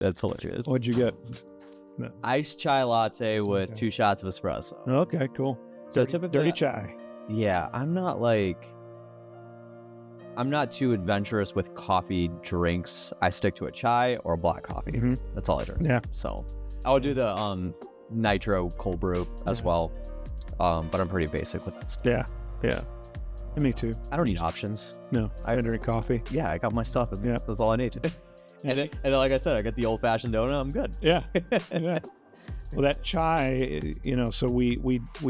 That's hilarious. What'd you get? No. Iced chai latte with 2 shots of espresso. Okay, cool. So dirty chai. Yeah, I'm not too adventurous with coffee drinks. I stick to a chai or a black coffee. Mm-hmm. That's all I drink. Yeah. So I would do the nitro cold brew as well. But I'm pretty basic with it. Yeah. Me too. I don't need options. No, I drink coffee. Yeah, I got my stuff. Yeah, that's all I need. and then, like I said, I got the old fashioned donut. I'm good. Yeah. Yeah. Well, that chai, so we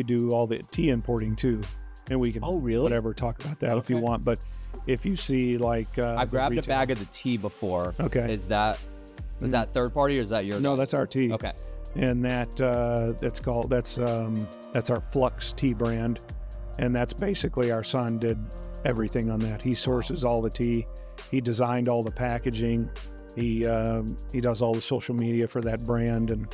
do all the tea importing too, and we can whatever talk about that if you want. But if you see like I grabbed a bag of the tea before. Okay. Is that third party or is that your? No, that's our tea. Okay. And that's our Flux tea brand, and that's basically our son did everything on that. He sources all the tea, he designed all the packaging, he does all the social media for that brand, and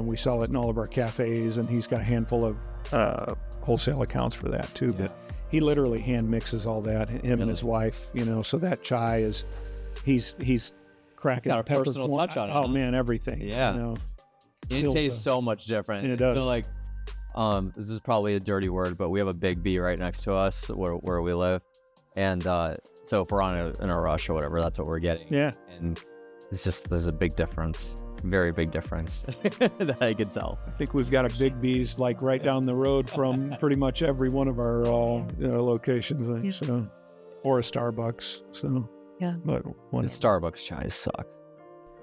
we sell it in all of our cafes, and he's got a handful of wholesale accounts for that too. Yeah. But he literally hand mixes all that, him and his wife, so that chai is he's cracking got a personal touch on it. Oh man, everything. Yeah. It tastes so much different. And it does. So like, this is probably a dirty word, but we have a Big B right next to us where we live. And so if we're in a rush or whatever, that's what we're getting. Yeah. And it's just, there's a big difference, very big difference that I can tell. I think we've got a Big B's like right down the road from pretty much every one of our locations. So, or a Starbucks. So, yeah. But the Starbucks chais suck.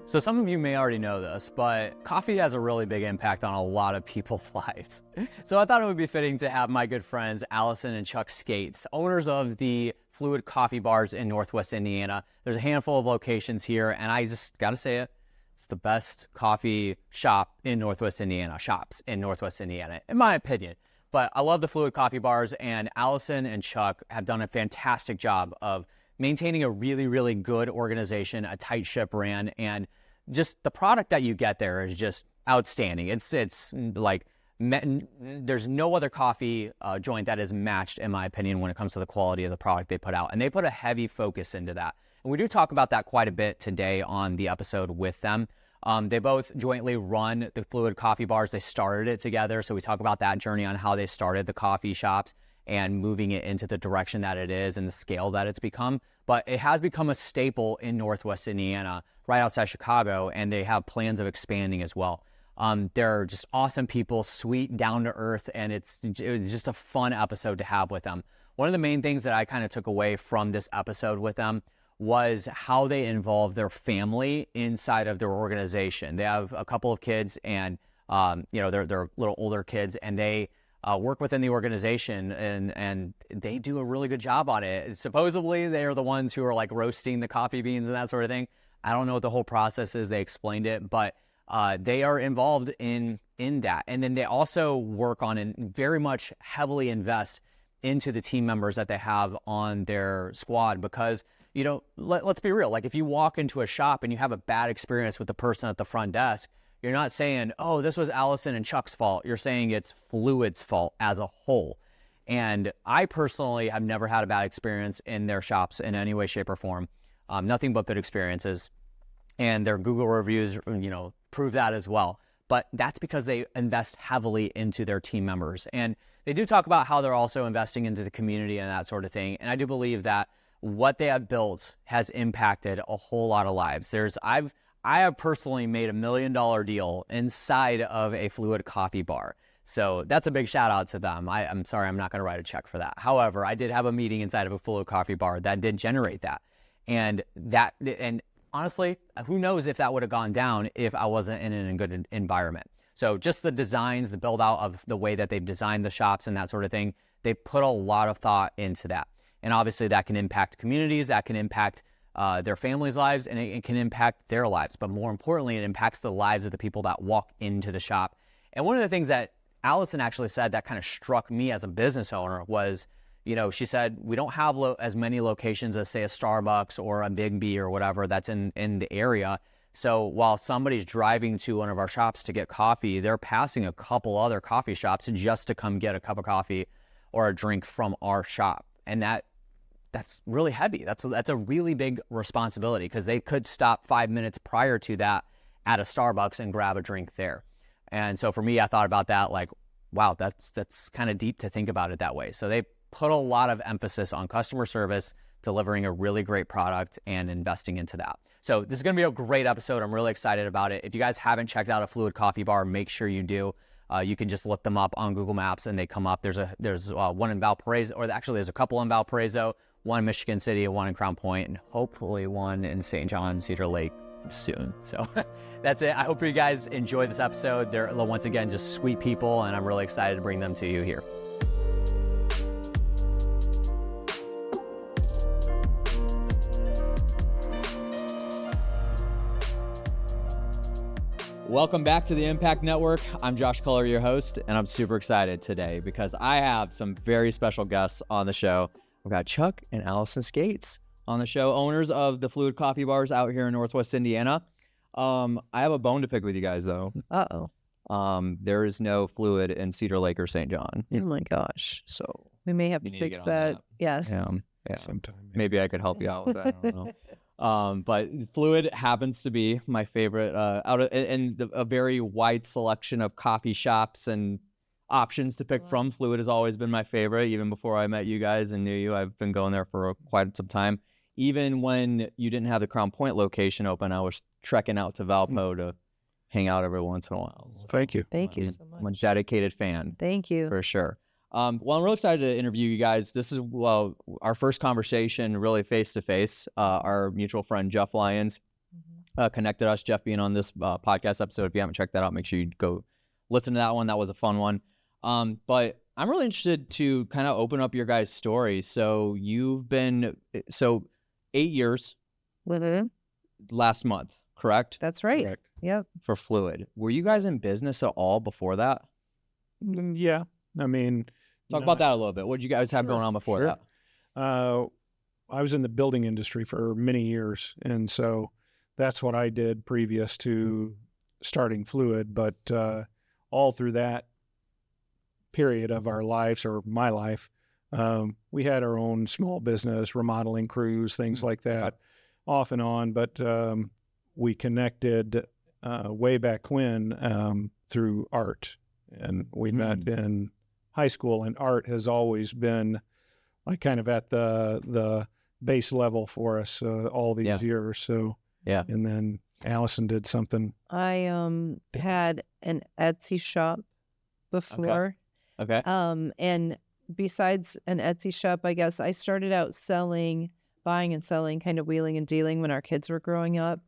So some of you may already know this, but coffee has a really big impact on a lot of people's lives. So I thought it would be fitting to have my good friends, Alison and Chuck Scates, owners of the Fluid Coffee Bars in Northwest Indiana. There's a handful of locations here, and I just got to say it, it's the best coffee shops in Northwest Indiana, in my opinion. But I love the Fluid Coffee Bars, and Alison and Chuck have done a fantastic job of maintaining a really, really good organization, a tight ship ran, and just the product that you get there is just outstanding. It's like, there's no other coffee joint that is matched, in my opinion, when it comes to the quality of the product they put out. And they put a heavy focus into that. And we do talk about that quite a bit today on the episode with them. They both jointly run the Fluid Coffee Bars. They started it together. So we talk about that journey on how they started the coffee shops and moving it into the direction that it is and the scale that it's become. But it has become a staple in Northwest Indiana, right outside Chicago, and they have plans of expanding as well. They're just awesome people, sweet, down to earth, and it was just a fun episode to have with them. One of the main things that I kind of took away from this episode with them was how they involve their family inside of their organization. They have a couple of kids, and they're little older kids, and they work within the organization, and they do a really good job on it. Supposedly, they are the ones who are like roasting the coffee beans and that sort of thing. I don't know what the whole process is. They explained it, but they are involved in that. And then they also work on and very much heavily invest into the team members that they have on their squad, because, let's be real. Like, if you walk into a shop and you have a bad experience with the person at the front desk, you're not saying, oh, this was Alison and Chuck's fault. You're saying it's Fluid's fault as a whole. And I personally have never had a bad experience in their shops in any way, shape, or form. Nothing but good experiences. And their Google reviews, prove that as well. But that's because they invest heavily into their team members. And they do talk about how they're also investing into the community and that sort of thing. And I do believe that what they have built has impacted a whole lot of lives. I have personally made $1 million deal inside of a Fluid Coffee Bar. So that's a big shout out to them. I'm sorry, I'm not going to write a check for that. However, I did have a meeting inside of a Fluid Coffee Bar that did generate that. And honestly, who knows if that would have gone down if I wasn't in a good environment. So just the designs, the build out of the way that they've designed the shops and that sort of thing, they put a lot of thought into that. And obviously that can impact communities, that can impact their families' lives, and it can impact their lives. But more importantly, it impacts the lives of the people that walk into the shop. And one of the things that Alison actually said that kind of struck me as a business owner was, she said, we don't have as many locations as, say, a Starbucks or a Big B or whatever that's in the area. So while somebody's driving to one of our shops to get coffee, they're passing a couple other coffee shops just to come get a cup of coffee or a drink from our shop. And that's really heavy. That's a really big responsibility, because they could stop 5 minutes prior to that at a Starbucks and grab a drink there. And so for me, I thought about that like, wow, that's kind of deep to think about it that way. So they put a lot of emphasis on customer service, delivering a really great product, and investing into that. So this is going to be a great episode. I'm really excited about it. If you guys haven't checked out a Fluid Coffee Bar, make sure you do. You can just look them up on Google Maps and they come up. There's one in Valparaiso, or actually there's a couple in Valparaiso, one in Michigan City, one in Crown Point, and hopefully one in St. John, Cedar Lake soon. So that's it. I hope you guys enjoy this episode. They're, once again, just sweet people, and I'm really excited to bring them to you here. Welcome back to the Impact Network. I'm Josh Culler, your host, and I'm super excited today because I have some very special guests on the show. We've got Chuck and Alison Scates on the show, owners of the Fluid Coffee Bars out here in Northwest Indiana. I have a bone to pick with you guys, though. There is no Fluid in Cedar Lake or St. John. Oh my gosh. So we may have to fix that. Yes. Yeah. Sometime. Maybe I could help you out with that. I don't know. But Fluid happens to be my favorite a very wide selection of coffee shops and options to pick from. Fluid has always been my favorite. Even before I met you guys and knew you, I've been going there for quite some time. Even when you didn't have the Crown Point location open, I was trekking out to Valpo to hang out every once in a while. So, Thank you. Thank you so much. I'm a dedicated fan. Thank you. For sure. Well, I'm really excited to interview you guys. This is our first conversation really face-to-face. Our mutual friend, Jeff Lyons, connected us. Jeff being on this podcast episode. If you haven't checked that out, make sure you go listen to that one. That was a fun one. But I'm really interested to kind of open up your guys' story. So you've been, 8 years last month, correct? That's right. Correct. Yep. For Fluid. Were you guys in business at all before that? Yeah. I mean, Talk about that a little bit. What did you guys have going on before that? I was in the building industry for many years, and so that's what I did previous to starting Fluid. But all through that period of our lives, or my life, we had our own small business, remodeling crews, things like that, off and on. But we connected way back when through art, and we met in high school, and art has always been like kind of at the base level for us all these years. So and then Alison did something. I had an Etsy shop before. Okay. And besides an Etsy shop, I guess I started out buying and selling, kind of wheeling and dealing when our kids were growing up,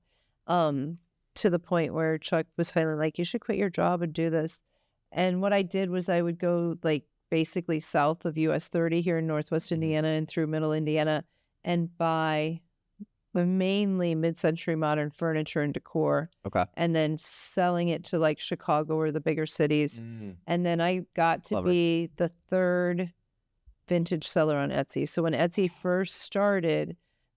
to the point where Chuck was finally like, you should quit your job and do this. And what I did was I would go like basically south of US 30 here in Northwest Indiana and through Middle Indiana and buy mainly mid-century modern furniture and decor. Okay. And then selling it to like Chicago or the bigger cities. And then I got to be the third vintage seller on Etsy. So when Etsy first started,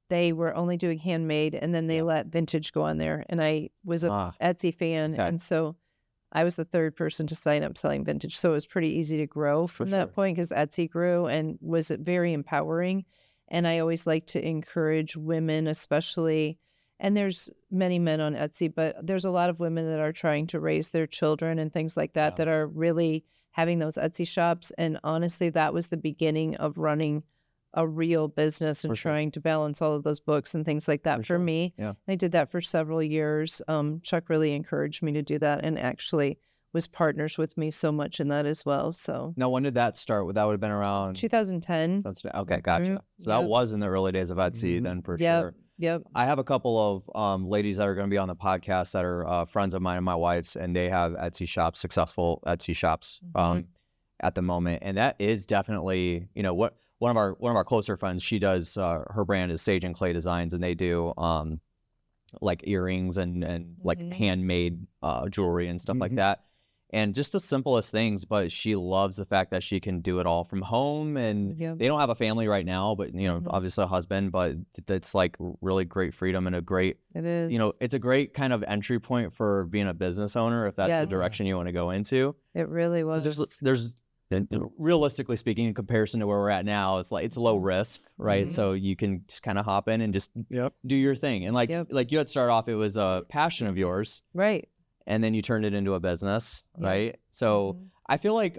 they were only doing handmade, and then they let vintage go on there. And I was a Etsy fan. Okay. And so I was the third person to sign up selling vintage. So it was pretty easy to grow from that point because Etsy grew and was very empowering. And I always like to encourage women, especially, and there's many men on Etsy, but there's a lot of women that are trying to raise their children and things like that, that are really having those Etsy shops. And honestly, that was the beginning of running a real business and trying to balance all of those books and things like that for me. Yeah. I did that for several years. Chuck really encouraged me to do that and actually was partners with me so much in that as well. So now, when did that start? That would have been around 2010. Okay, gotcha. So that was in the early days of Etsy then, for sure. Yep. I have a couple of ladies that are going to be on the podcast that are friends of mine and my wife's, and they have Etsy shops, successful Etsy shops at the moment. And that is definitely, what one of our closer friends, she does, her brand is Sage and Clay Designs, and they do like earrings and like handmade jewelry and stuff like that. And just the simplest things, but she loves the fact that she can do it all from home. And they don't have a family right now, but obviously a husband, but it's like really great freedom and a great, it is, it's a great kind of entry point for being a business owner, if that's the direction you want to go into. It really was. And realistically speaking, in comparison to where we're at now, it's low risk, right? So you can just kind of hop in and just do your thing. And like you had started off, it was a passion of yours, Right. and then you turned it into a business, right? So I feel like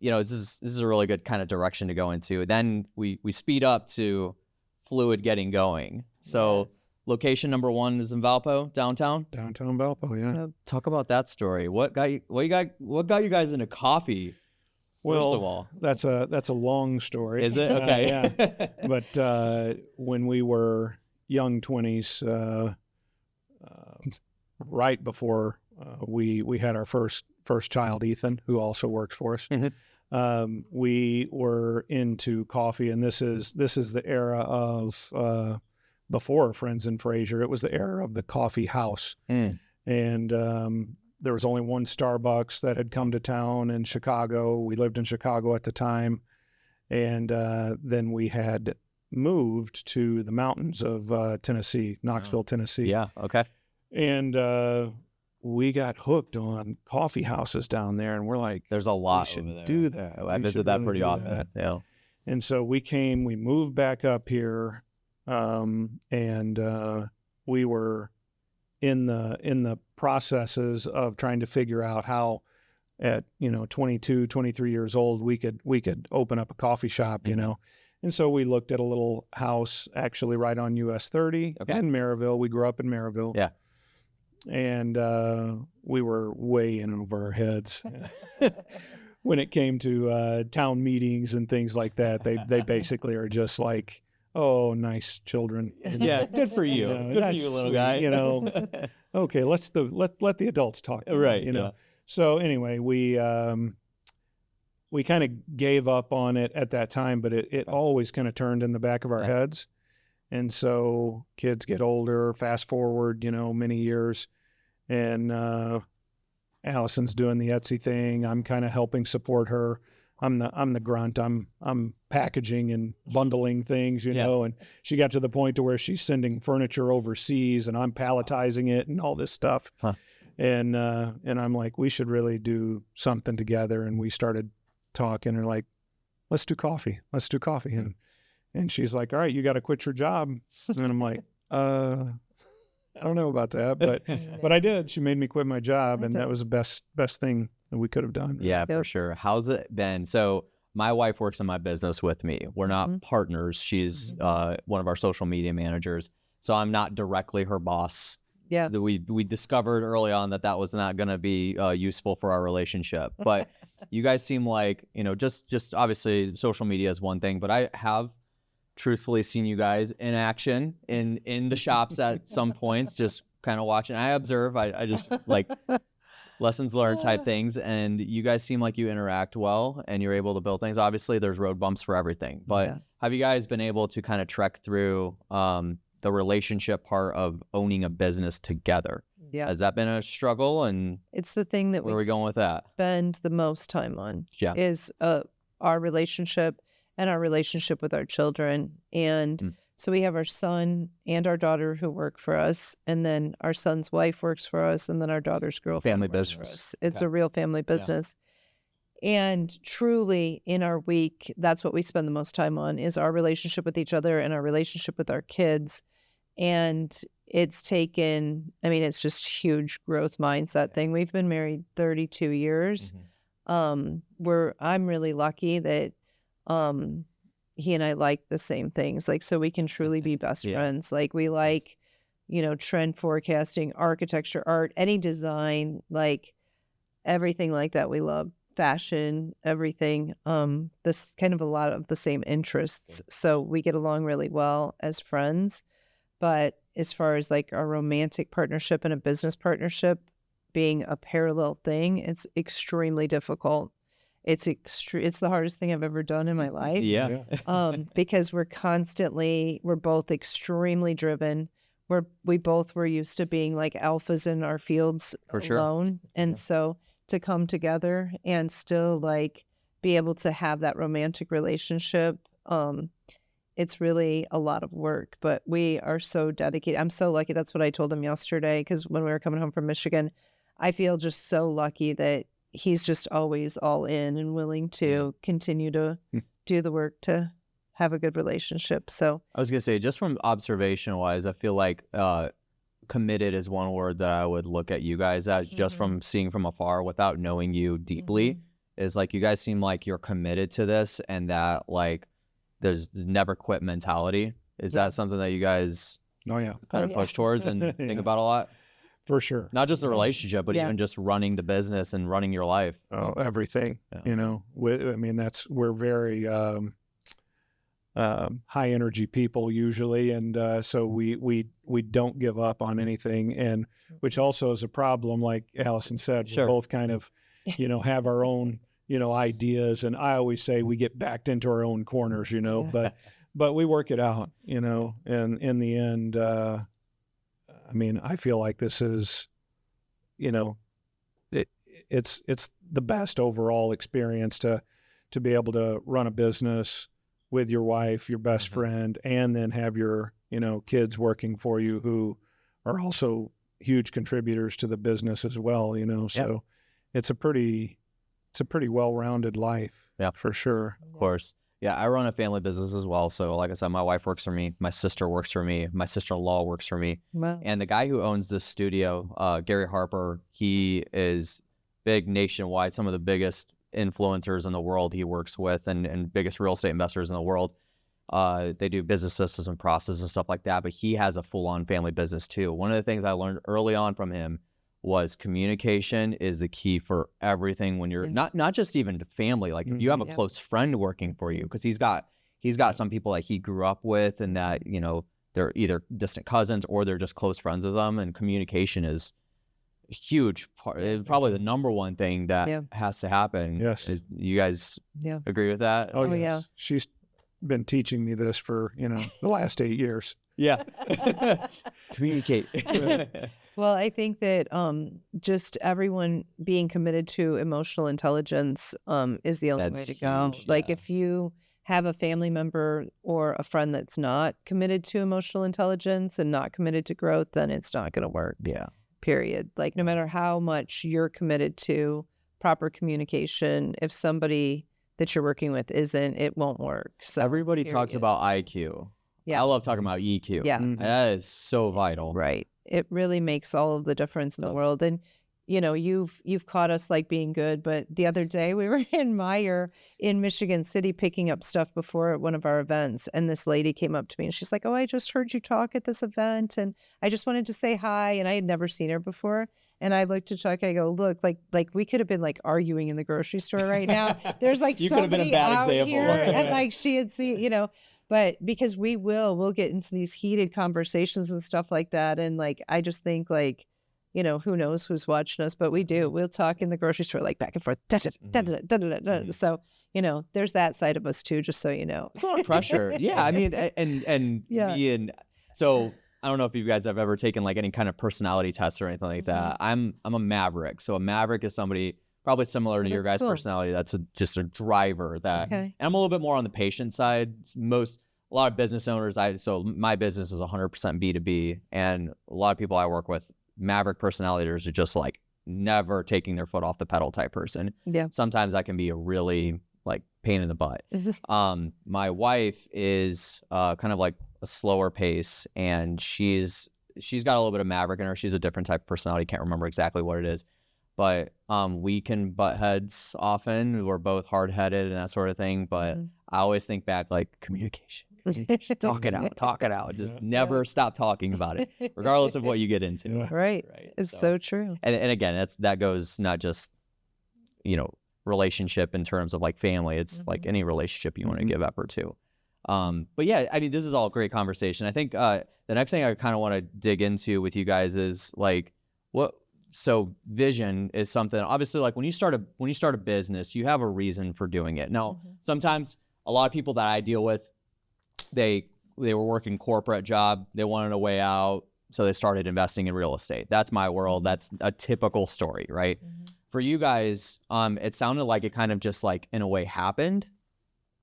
this is a really good kind of direction to go into. Then we speed up to Fluid getting going. So location number 1 is in Valpo, downtown. Downtown Valpo, yeah. Talk about that story. What got you guys into coffee? Well, first of all, that's a long story. Is it? Okay. Yeah. But when we were young 20s, right before we had our first child, Ethan, who also works for us, we were into coffee, and this is the era of before Friends and Fraser. It was the era of the coffee house, and there was only one Starbucks that had come to town in Chicago. We lived in Chicago at the time. And then we had moved to the mountains of Tennessee, Knoxville, Tennessee. Yeah, okay. And we got hooked on coffee houses down there. And we're like, there's a lot we should over there. do that. I visit that pretty often. Yeah. And so we moved back up here, and we were in the processes of trying to figure out how at 22, 23 years old we could open up a coffee shop, and so we looked at a little house actually right on US 30 in Maryville. We grew up in Maryville, and we were way in over our heads when it came to town meetings and things like that. They basically are just like, oh, nice children. Yeah, good for you. Good for you, little guy. Okay, let the adults talk. Right. So anyway, we kind of gave up on it at that time, but it always kind of turned in the back of our heads. And so kids get older, fast forward, many years, and Allison's doing the Etsy thing. I'm kind of helping support her. I'm the grunt. I'm packaging and bundling things, and she got to the point to where she's sending furniture overseas, and I'm palletizing it and all this stuff. And I'm like, we should really do something together. And we started talking, and like, let's do coffee. And she's like, all right, you got to quit your job. And I'm like, I don't know about that, but I did. She made me quit my job, and that was the best thing that we could have done. Yeah, for sure. How's it been? So my wife works in my business with me. We're not partners. She's one of our social media managers. So I'm not directly her boss. Yeah. We discovered early on that was not going to be useful for our relationship. But you guys seem like, just obviously social media is one thing, but I have truthfully seen you guys in action in the shops at some points, just kind of watching. I observe. I just like lessons learned type things, and you guys seem like you interact well and you're able to build things. Obviously there's road bumps for everything, but have you guys been able to kind of trek through the relationship part of owning a business together? Yeah. Has that been a struggle? And it's the thing that where are we going with that? Spend the most time on is our relationship and our relationship with our children. And so we have our son and our daughter who work for us, and then our son's wife works for us, and then our daughter's girlfriend family works business. For us. It's a real family business. And truly in our week, that's what we spend the most time on, is our relationship with each other and our relationship with our kids. And it's taken, it's just huge growth mindset thing. We've been married 32 years. I'm really lucky that he and I like the same things. Like, so we can truly be best friends. Like, we like, trend forecasting, architecture, art, any design, like everything like that. We love fashion, everything. This kind of a lot of the same interests. So we get along really well as friends. But as far as like our romantic partnership and a business partnership being a parallel thing, it's extremely difficult. It's the hardest thing I've ever done in my life. Because we're both extremely driven. We both were used to being like alphas in our fields alone. And so to come together and still like be able to have that romantic relationship, it's really a lot of work, but we are so dedicated. I'm so lucky. That's what I told him yesterday, because when we were coming home from Michigan, I feel just so lucky that he's just always all in and willing to continue to do the work to have a good relationship. So I was gonna say, just from observation wise, I feel like committed is one word that I would look at you guys as, just from seeing from afar without knowing you deeply, is like you guys seem like you're committed to this, and that like there's never quit mentality. Is that something that you guys kind of push towards and think about a lot? For sure. Not just the relationship, but even just running the business and running your life. Oh, everything. You know, I mean, we're very high energy people usually, and so we don't give up on anything, and which also is a problem. Like Alison said, we both kind of, you know, have our own, you know, ideas, and I always say we get backed into our own corners, you know, but we work it out, you know, and in the end, I mean, I feel like this is, you know, it's the best overall experience to be able to run a business with your wife, your best friend, and then have your, you know, kids working for you who are also huge contributors to the business as well, you know. So it's a pretty well-rounded life, for sure. Of course. Yeah, I run a family business as well. So like I said, my wife works for me, my sister works for me, my sister-in-law works for me. Wow. And the guy who owns this studio, Gary Harper, he is big nationwide, some of the biggest influencers in the world he works with, and biggest real estate investors in the world. They do business systems and processes and stuff like that, but he has a full-on family business too. One of the things I learned early on from him was communication is the key for everything when you're not just even family. Like if you have a close friend working for you, because he's got some people that he grew up with, and that, you know, they're either distant cousins or they're just close friends with them, and communication is a huge part, probably the number one thing that has to happen. Yes. You guys agree with that? Oh yeah. She's been teaching me this for, you know, the last 8 years. Yeah. Communicate. Well, I think that just everyone being committed to emotional intelligence is the only way to go. Like if you have a family member or a friend that's not committed to emotional intelligence and not committed to growth, then it's not going to work. Yeah. Period. Like no matter how much you're committed to proper communication, if somebody that you're working with isn't, it won't work. So everybody talks about IQ. Yeah. I love talking about EQ. Yeah. That is so vital. Right. It really makes all of the difference in the world. And, you know, you've caught us like being good, but the other day we were in Meyer in Michigan City picking up stuff before one of our events. And this lady came up to me and she's like, "Oh, I just heard you talk at this event and I just wanted to say hi." And I had never seen her before. And I looked at Chuck, I go, "Look, like we could have been like arguing in the grocery store right now. There's like you could have been a bad example. Here, and like she had seen, you know, but because we'll get into these heated conversations and stuff like that. And like, I just think like, you know, who knows who's watching us, but we do. We'll talk in the grocery store, like back and forth. So, you know, there's that side of us too, just so you know. It's a lot of pressure. Yeah. I mean, and me and so I don't know if you guys have ever taken like any kind of personality test or anything like that. I'm a maverick. So a maverick is somebody probably similar to your guys' personality. That's just a driver that, and I'm a little bit more on the patient side. A lot of business owners, so my business is 100% B2B, and a lot of people I work with, maverick personalities are just like never taking their foot off the pedal type person. Yeah. Sometimes that can be a really like pain in the butt. My wife is kind of like a slower pace, and she's got a little bit of maverick in her. She's a different type of personality. Can't remember exactly what it is, but we can butt heads often. We're both hard-headed and that sort of thing. But I always think back like communication. Talk it out. Just never stop talking about it, regardless of what you get into. Right. It's so true. And again, that goes not just, you know, relationship in terms of like family. It's like any relationship you want to give effort to. But yeah, I mean, this is all great conversation. I think the next thing I kind of want to dig into with you guys is like so vision is something, obviously, like when you start a business, you have a reason for doing it. Now, sometimes a lot of people that I deal with, they were working corporate job, they wanted a way out, so they started investing in real estate. That's my world. That's a typical story, right? For you guys, it sounded like it kind of just like in a way happened.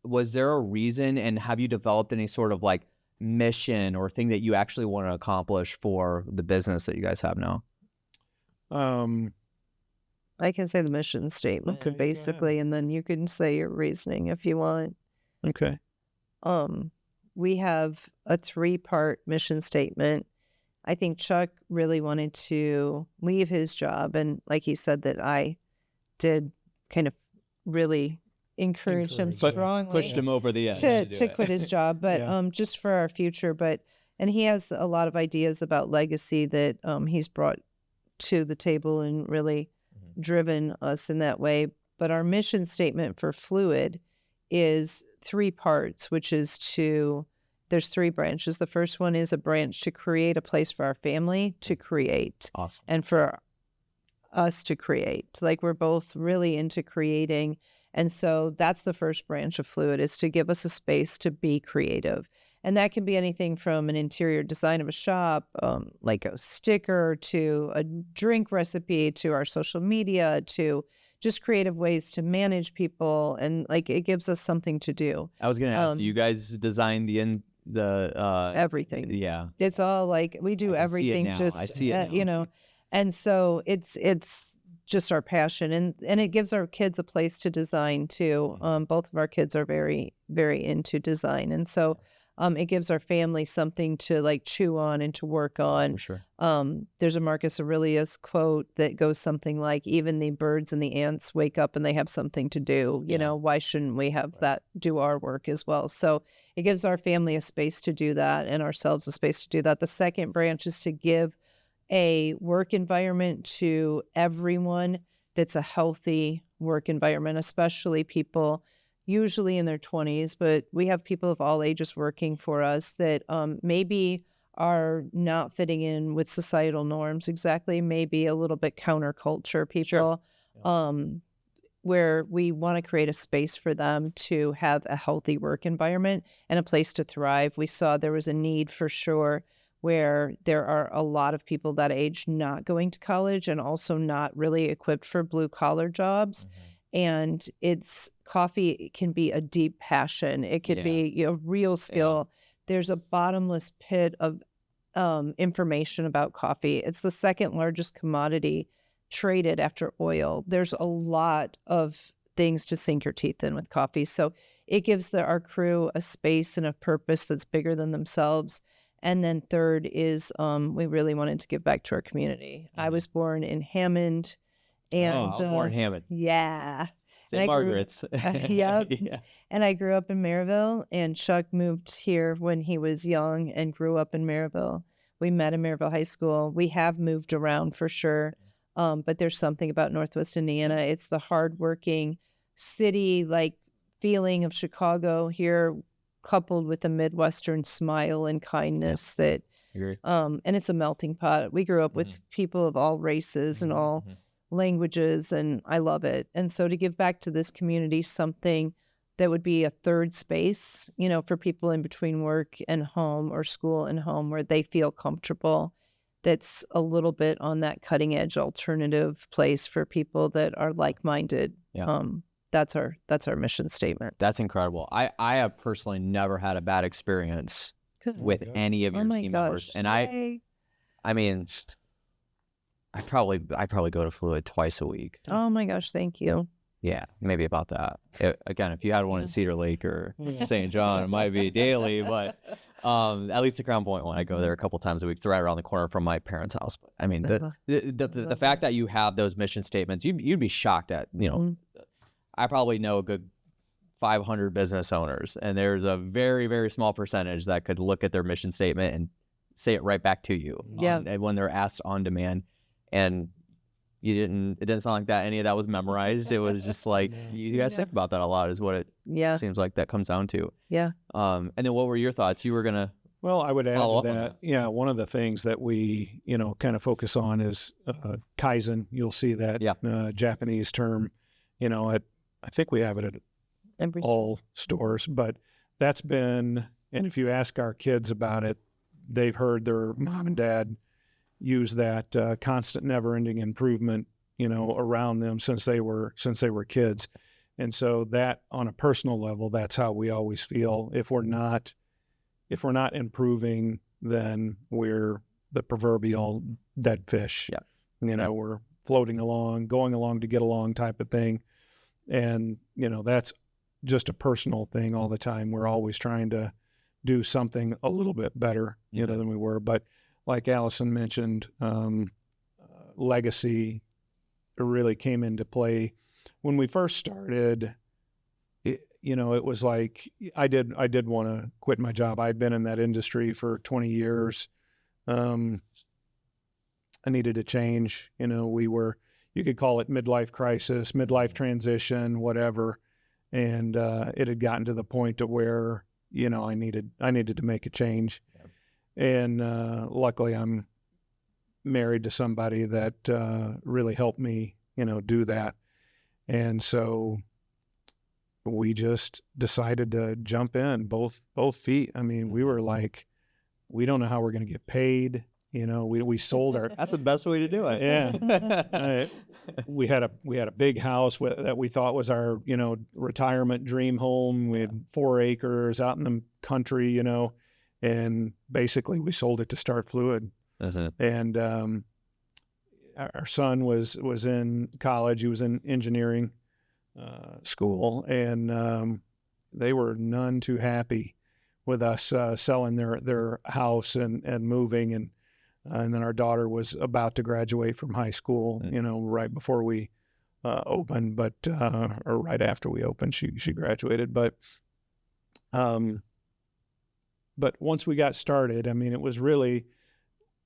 Was there a reason, and have you developed any sort of like mission or thing that you actually want to accomplish for the business that you guys have now? I can say the mission statement, Okay, go basically, and then you can say your reasoning if you want. Okay. We have a 3-part mission statement. I think Chuck really wanted to leave his job, and like he said, that I did kind of really encourage him Encourage, yeah. strongly Pushed him over the edge to do to it. quit his job, but Yeah. just for our future. And he has a lot of ideas about legacy that he's brought to the table and really driven us in that way. But our mission statement for Fluid is 3 parts, which is there's 3 branches. The first one is a branch to create a place for our family to create. Awesome. And for us to create. Like, we're both really into creating. And so that's the first branch of Fluid, is to give us a space to be creative. And that can be anything from an interior design of a shop, like a sticker, to a drink recipe, to our social media, to just creative ways to manage people. And like, it gives us something to do. I was gonna ask, you guys designed the Everything. yeah. It's all like, we do I can see it everything now. just, I see it you now. know, and so it's just our passion, and it gives our kids a place to design too. Both of our kids are very, very into design. And so it gives our family something to like chew on and to work on. For sure. There's a Marcus Aurelius quote that goes something like, even the birds and the ants wake up and they have something to do. You know, why shouldn't we have that, do our work as well? So it gives our family a space to do that, and ourselves a space to do that. The second branch is to give a work environment to everyone that's a healthy work environment, especially people usually in their 20s, but we have people of all ages working for us that maybe are not fitting in with societal norms exactly, maybe a little bit counterculture people, where we want to create a space for them to have a healthy work environment and a place to thrive. We saw there was a need for sure, where there are a lot of people that age not going to college and also not really equipped for blue collar jobs. And coffee can be a deep passion. It could be a real skill. There's a bottomless pit of information about coffee. It's the second largest commodity traded after oil. There's a lot of things to sink your teeth in with coffee. So it gives our crew a space and a purpose that's bigger than themselves. And then third is we really wanted to give back to our community. I was born in Hammond. And I was born in Hammond. Yeah. St. Margaret's. Yep. And I grew up in Maryville, and Chuck moved here when he was young and grew up in Maryville. We met in Maryville High School. We have moved around for sure, but there's something about Northwest Indiana. It's the hardworking city, like feeling of Chicago here, coupled with a Midwestern smile and kindness that, and it's a melting pot. We grew up with people of all races and all languages, and I love it. And so to give back to this community something that would be a third space, you know, for people in between work and home, or school and home, where they feel comfortable, that's a little bit on that cutting edge alternative place for people that are like-minded. That's our mission statement. That's incredible. I have personally never had a bad experience with any of your team members. And I mean, I probably go to Fluid twice a week. Oh my gosh, thank you. Yeah, maybe about that. Again, if you had one in Cedar Lake or St. John, it might be daily, but at least the Crown Point one, I go there a couple times a week. It's right around the corner from my parents' house. But I mean, the fact that you have those mission statements, you'd be shocked at, you know, I probably know a good 500 business owners, and there's a very, very small percentage that could look at their mission statement and say it right back to you when they're asked on demand. And it didn't sound like that any of that was memorized. It was just like, you guys think about that a lot, is what it seems like that comes down to. And then what were your thoughts? You were gonna Well, I would add follow to up on that. Yeah, one of the things that we, kind of focus on is Kaizen. You'll see that Japanese term, I think we have it at all stores, but that's been, and if you ask our kids about it, they've heard their mom and dad use that constant never-ending improvement, around them since they were kids. And so that, on a personal level, that's how we always feel. If we're not improving, then we're the proverbial dead fish. We're floating along, going along to get along type of thing. And, that's just a personal thing all the time. We're always trying to do something a little bit better, than we were. But like Allison mentioned, legacy really came into play when we first started. It was like I did want to quit my job. I'd been in that industry for 20 years. I needed to change. You could call it midlife crisis, midlife transition, whatever. And it had gotten to the point to where, I needed to make a change. And luckily I'm married to somebody that really helped me, do that. And so we just decided to jump in both feet. I mean, we were like, we don't know how we're going to get paid. We sold our. That's the best way to do it. Yeah. We had a big house that we thought was our, retirement dream home. We had 4 acres out in the country, and basically we sold it to Start Fluid. And our son was in college. He was in engineering school, and they were none too happy with us selling their house and moving. And then our daughter was about to graduate from high school, right before we opened, or right after we opened, she graduated. But once we got started, I mean, it was really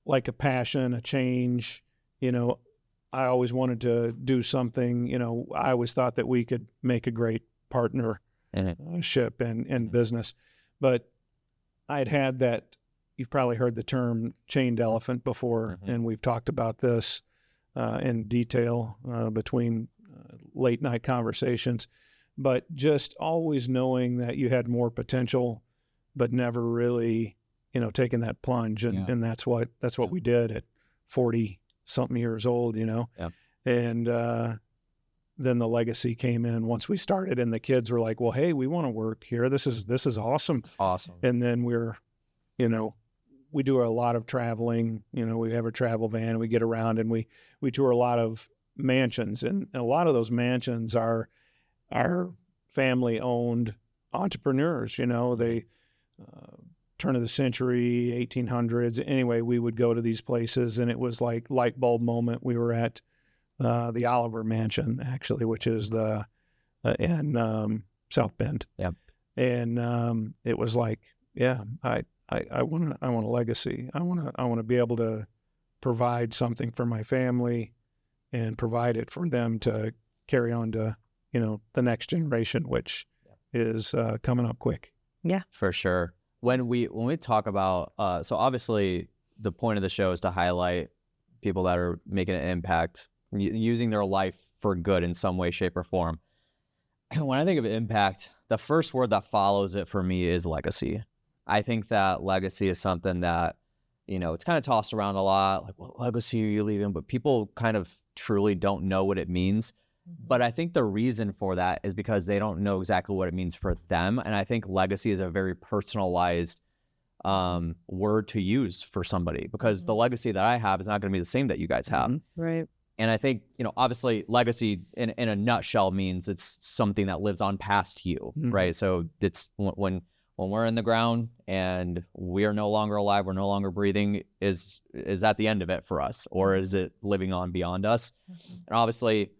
like a passion, a change. I always wanted to do something. I always thought that we could make a great partnership and business. But I'd had that. You've probably heard the term chained elephant before, and we've talked about this in detail between late night conversations. But just always knowing that you had more potential, but never really, taking that plunge, and that's what we did at 40-something years old, And then the legacy came in once we started, and the kids were like, "Well, hey, we want to work here. This is awesome." Awesome. And then we're, we do a lot of traveling. We have a travel van. We get around and we tour a lot of mansions, and a lot of those mansions are family-owned entrepreneurs. They turn of the century, 1800s. Anyway, we would go to these places, and it was like light bulb moment. We were at the Oliver Mansion, actually, which is in South Bend. Yep. And it was like, yeah, I want a legacy. I want to be able to provide something for my family and provide it for them to carry on to, the next generation, which is coming up quick. Yeah, for sure. When we talk about, so obviously the point of the show is to highlight people that are making an impact, using their life for good in some way, shape, or form. When I think of impact, the first word that follows it for me is legacy. I think that legacy is something that, it's kind of tossed around a lot, like, what legacy are you leaving? But people kind of truly don't know what it means. But I think the reason for that is because they don't know exactly what it means for them. And I think legacy is a very personalized word to use for somebody, because the legacy that I have is not going to be the same that you guys have. Right. And I think, obviously legacy in a nutshell means it's something that lives on past you, right? So it's when we're in the ground and we are no longer alive, we're no longer breathing, is that the end of it for us, or is it living on beyond us? And obviously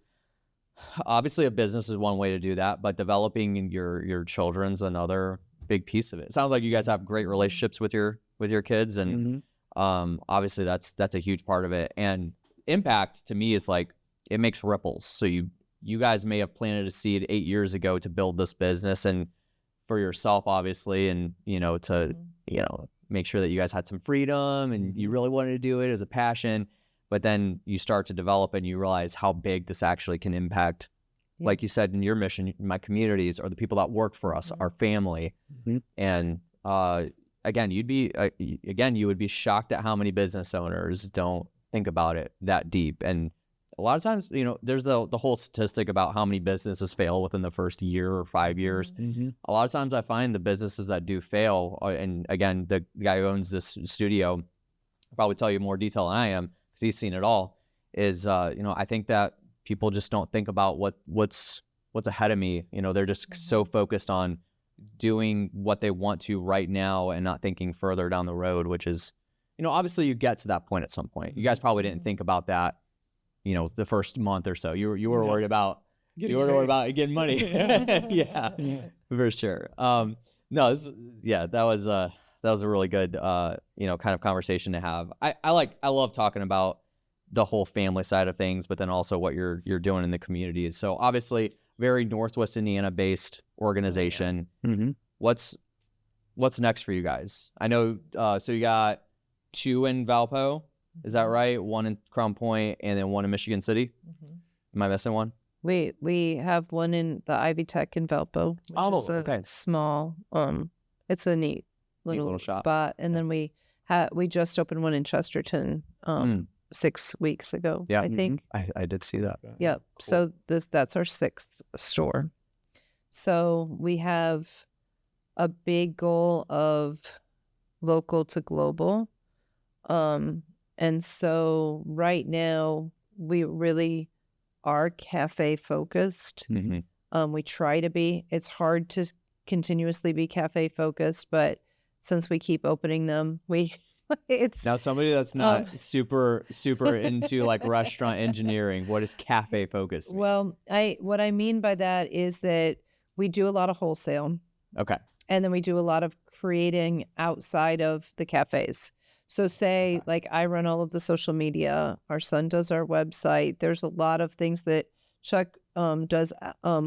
a business is one way to do that, but developing your children's another big piece of it. It sounds like you guys have great relationships with your kids, and obviously that's a huge part of it. And impact to me is like, it makes ripples. So you guys may have planted a seed 8 years ago to build this business, and for yourself, obviously, and to make sure that you guys had some freedom and you really wanted to do it as a passion. But then you start to develop and you realize how big this actually can impact, like you said, in your mission, my communities, or the people that work for us, our family. And again, you would be shocked at how many business owners don't think about it that deep. And a lot of times, there's the whole statistic about how many businesses fail within the first year or 5 years. A lot of times I find the businesses that do fail, and again, the guy who owns this studio will probably tell you more detail than I am, because he's seen it all, is, I think that people just don't think about what's ahead of me. They're just so focused on doing what they want to right now and not thinking further down the road, which is, obviously you get to that point at some point. You guys probably didn't think about that, the first month or so. You were worried about getting money. Yeah, for sure. No, that was a really good, kind of conversation to have. I love talking about the whole family side of things, but then also what you're doing in the communities. So obviously, very Northwest Indiana based organization. Mm-hmm. What's next for you guys? I know. So you got 2 in Valpo, is that right? 1 in Crown Point, and then 1 in Michigan City. Am I missing one? We have 1 in the Ivy Tech in Valpo, which is okay. small. It's a neat little shop. spot, and then we just opened 1 in Chesterton 6 weeks ago. Yeah, I think. I did see that. Yep. Cool. So that's our 6th store. So we have a big goal of local to global. And so right now we really are cafe focused. We try to be. It's hard to continuously be cafe focused, but since we keep opening them, it's now somebody that's not super into like restaurant engineering. What does cafe focus mean? Well, what I mean by that is that we do a lot of wholesale. Okay. And then we do a lot of creating outside of the cafes. So say like I run all of the social media, our son does our website. There's a lot of things that Chuck does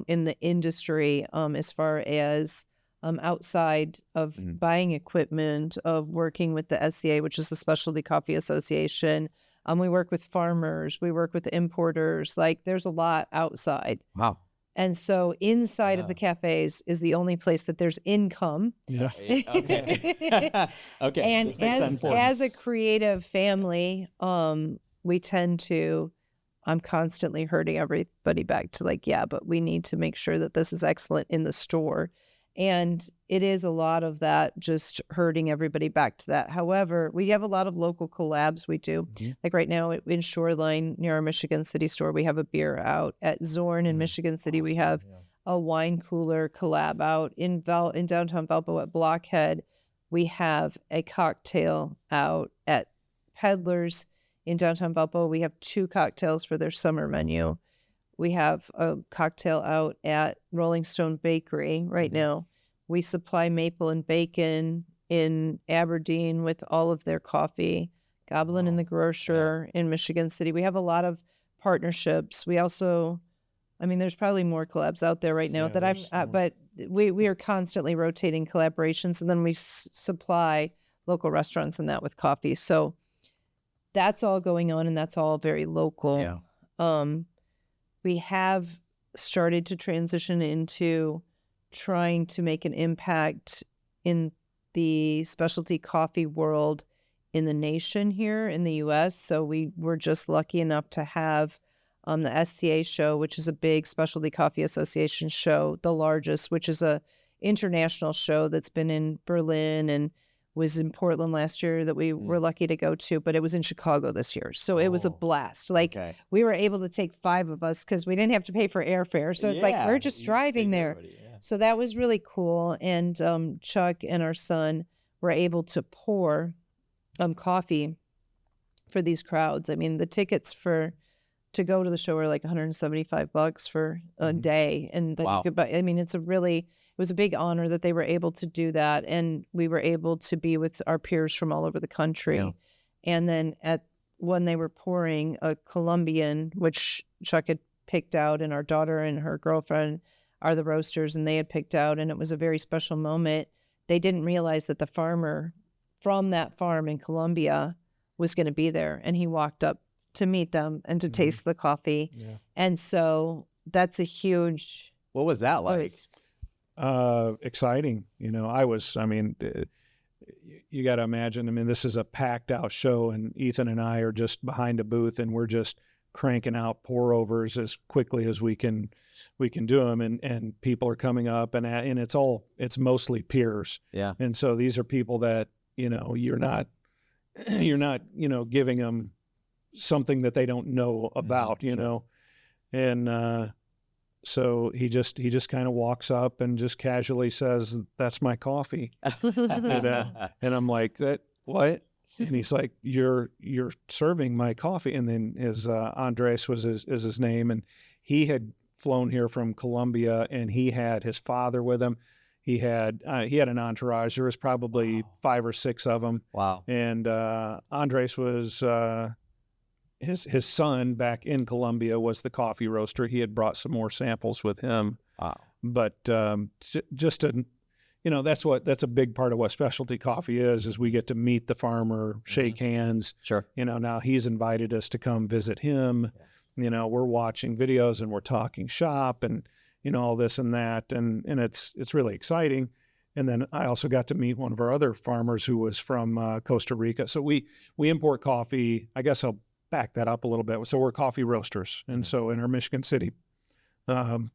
in the industry as far as outside of buying equipment, of working with the SCA, which is the Specialty Coffee Association. We work with farmers, we work with importers. Like there's a lot outside. Wow. And so inside of the cafes is the only place that there's income. Yeah. Okay. Okay. And as a creative family, we tend to, I'm constantly herding everybody back to like, but we need to make sure that this is excellent in the store. And it is a lot of that, just herding everybody back to that. However, we have a lot of local collabs we do. Like right now in Shoreline near our Michigan City store, we have a beer out. At Zorn in Michigan City, we have a wine cooler collab out. In downtown Valpo at Blockhead, we have a cocktail out. At Peddlers in downtown Valpo, we have 2 cocktails for their summer menu. We have a cocktail out at Rolling Stone Bakery right now. We supply Maple and Bacon in Aberdeen with all of their coffee. Goblin and the Grocer in Michigan City. We have a lot of partnerships. We also, there's probably more collabs out there right now but we are constantly rotating collaborations, and then we supply local restaurants and that with coffee. So that's all going on, and that's all very local. We have started to transition into trying to make an impact in the specialty coffee world in the nation here in the U.S. So we were just lucky enough to have the SCA show, which is a big specialty coffee association show, the largest, which is a international show that's been in Berlin and was in Portland last year that we were lucky to go to, but it was in Chicago this year. So it was a blast. Like we were able to take 5 of us because we didn't have to pay for airfare. So it's like, we're just driving there. So that was really cool. And Chuck and our son were able to pour coffee for these crowds. The tickets to go to the show were like $175 for a day. And then you could buy, it was a big honor that they were able to do that. And we were able to be with our peers from all over the country. Yeah. And then when they were pouring a Colombian, which Chuck had picked out, and our daughter and her girlfriend are the roasters, and they had picked out, and it was a very special moment. They didn't realize that the farmer from that farm in Colombia was going to be there. And he walked up to meet them and to taste the coffee. Yeah. And so that's a huge... What was that like? Exciting. You got to imagine, this is a packed out show, and Ethan and I are just behind a booth, and we're just cranking out pour overs as quickly as we can do them. And people are coming up, and it's mostly peers. Yeah. And so these are people that, you're not, giving them something that they don't know about, you know. And so he just kind of walks up and just casually says, "That's my coffee." And I'm like, "That what?" And he's like, "You're serving my coffee." And then his Andres is his name, and he had flown here from Colombia, and he had his father with him. He had an entourage. There was probably 5 or 6 of them. Wow. And Andres was his son back in Colombia was the coffee roaster. He had brought some more samples with him. Wow. But just to, you know, that's a big part of what specialty coffee is we get to meet the farmer, shake hands. Sure. You know, now he's invited us to come visit him. Yeah. You know, we're watching videos and we're talking shop and, you know, all this and that. And it's really exciting. And then I also got to meet one of our other farmers who was from Costa Rica. So we import coffee. I guess I'll back that up a little bit. So we're coffee roasters. And so in our Michigan City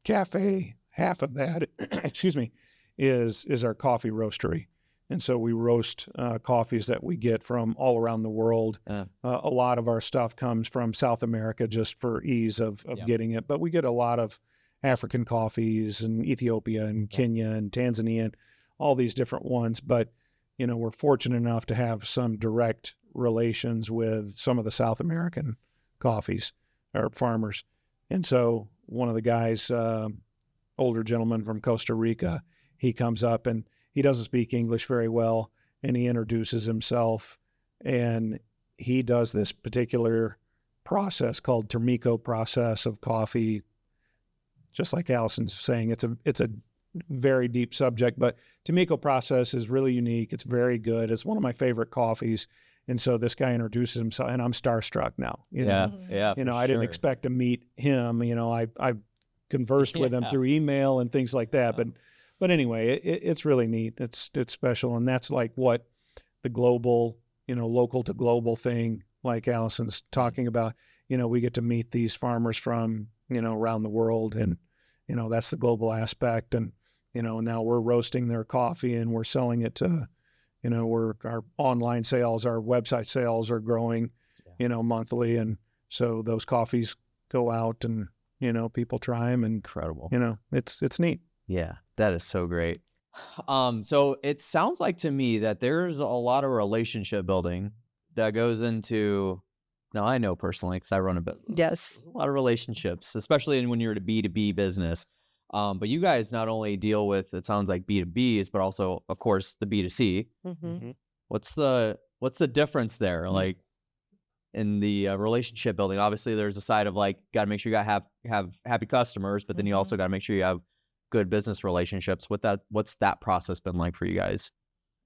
cafe, half of that, excuse me, is our coffee roastery. And so we roast coffees that we get from all around the world. A lot of our stuff comes from South America just for ease of getting it. But we get a lot of African coffees and Ethiopia and Kenya and Tanzania and all these different ones. But, you know, we're fortunate enough to have some direct relations with some of the South American coffees or farmers. And so one of the guys, older gentleman from Costa Rica, he comes up and he doesn't speak English very well, and he introduces himself, and he does this particular process called Termico process of coffee. Just like Allison's saying, it's a very deep subject, but Termico process is really unique. It's very good. It's one of my favorite coffees. And so this guy introduces himself, and I'm starstruck now. You know? You know, I didn't expect to meet him. You know, I've conversed with him through email and things like that, but anyway, it's really neat. It's special, and that's like what the global, you know, local to global thing, like Allison's talking about. You know, we get to meet these farmers from, you know, around the world, and, you know, that's the global aspect. And, you know, now we're roasting their coffee and we're selling it to, you know, our online sales, our website sales are growing, you know, monthly. And so those coffees go out and, you know, people try them, and Incredible. You know, it's neat. Yeah, that is so great. So it sounds like to me that there's a lot of relationship building that goes into, now I know personally because I run a business. Yes. A lot of relationships, especially when you're at a B2B business. But you guys not only deal with, it sounds like B2Bs, but also, of course, the B2C. What's the difference there? Like in the relationship building, obviously there's a side of like, got to make sure you have happy customers, but then you also got to make sure you have good business relationships. What's that process been like for you guys?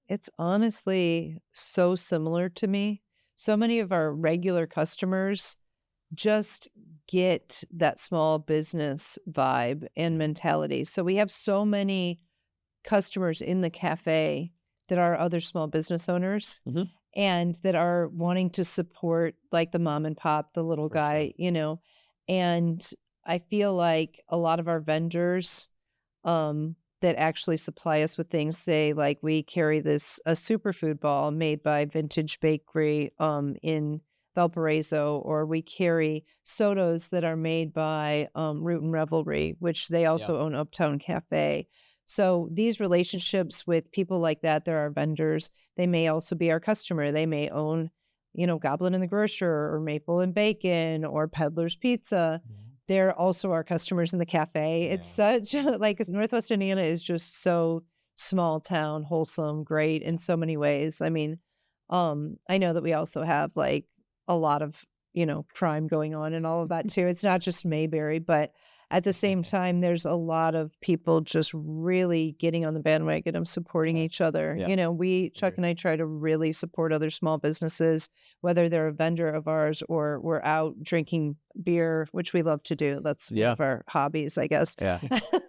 It's honestly so similar to me. So many of our regular customers just get that small business vibe and mentality. So we have so many customers in the cafe that are other small business owners and that are wanting to support like the mom and pop, the little guy, you know. And I feel like a lot of our vendors that actually supply us with things, say like we carry a superfood ball made by Vintage Bakery in Valparaiso, or we carry sodas that are made by Root and Revelry, which they also own Uptown Cafe. So these relationships with people like that, they're our vendors. They may also be our customer. They may own, you know, Goblin and the Grocer or Maple and Bacon or Peddler's Pizza. They're also our customers in the cafe. It's such like, Northwest Indiana is just so small town, wholesome, great in so many ways. I mean, I know that we also have like a lot of, you know, crime going on and all of that too. It's not just Mayberry, but at the same time, there's a lot of people just really getting on the bandwagon of supporting each other. You know, Chuck and I try to really support other small businesses, whether they're a vendor of ours or we're out drinking beer, which we love to do. That's one of our hobbies, I guess. Craft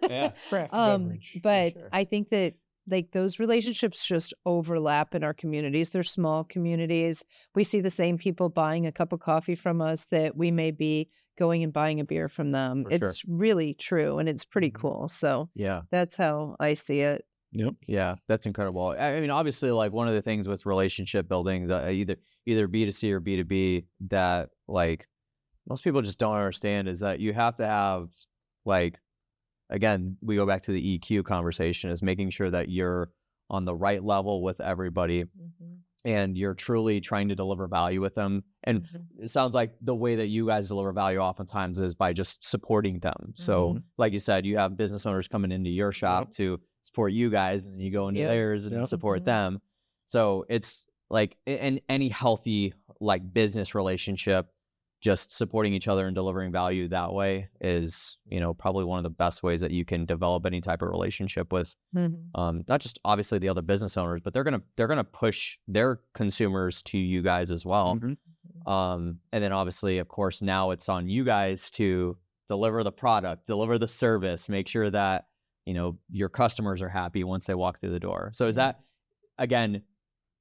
beverage. But I think that like those relationships just overlap in our communities. They're small communities. We see the same people buying a cup of coffee from us that we may be going and buying a beer from them. It's really true, and it's pretty cool. So that's how I see it. Yeah, that's incredible. I mean, obviously, like one of the things with relationship building, either either B2C or B2B that like most people just don't understand is that you have to have like, again, we go back to the EQ conversation, is making sure that you're on the right level with everybody and you're truly trying to deliver value with them. And it sounds like the way that you guys deliver value oftentimes is by just supporting them. So like you said, you have business owners coming into your shop to support you guys, and then you go into theirs and support them. So it's like in any healthy like business relationship, just supporting each other and delivering value that way is, you know, probably one of the best ways that you can develop any type of relationship with, not just obviously the other business owners, but they're gonna push their consumers to you guys as well. And then obviously, of course, now it's on you guys to deliver the product, deliver the service, make sure that, you know, your customers are happy once they walk through the door. So is that, again,